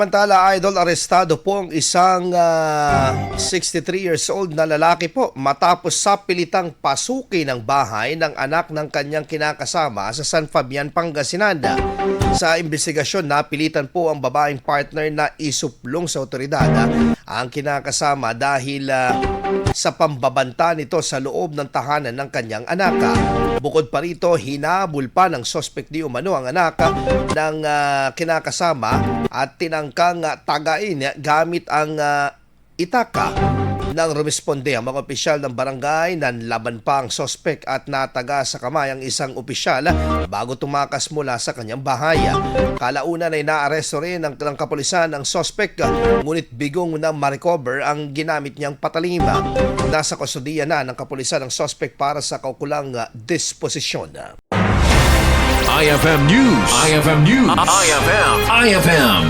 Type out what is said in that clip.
Samantala, Idol, arestado po ang isang 63 years old na lalaki po matapos sa pilitang pasukin ng bahay ng anak ng kanyang kinakasama sa San Fabian, Pangasinan. Sa investigasyon, napilitan po ang babaeng partner na isuplong sa otoridad ang kinakasama dahil sa pambabanta nito sa loob ng tahanan ng kanyang anak. Bukod pa rito, hinabol pa ng suspect di umano ang anak ng kinakasama at tinangkang tagain gamit ang itaka. Nang rumisponde ang mga opisyal ng barangay, nanlaban pa ang suspect at nataga sa kamay ang isang opisyal bago tumakas mula sa kanyang bahay. Kalaunan ay naaresto rin ng kapulisan ang suspect, ngunit bigong na ma-recover ang ginamit niyang patalim. Nasa kustodiya na ng kapulisan ang suspect para sa kaukulang disposisyon. IFM News. IFM News. IFM.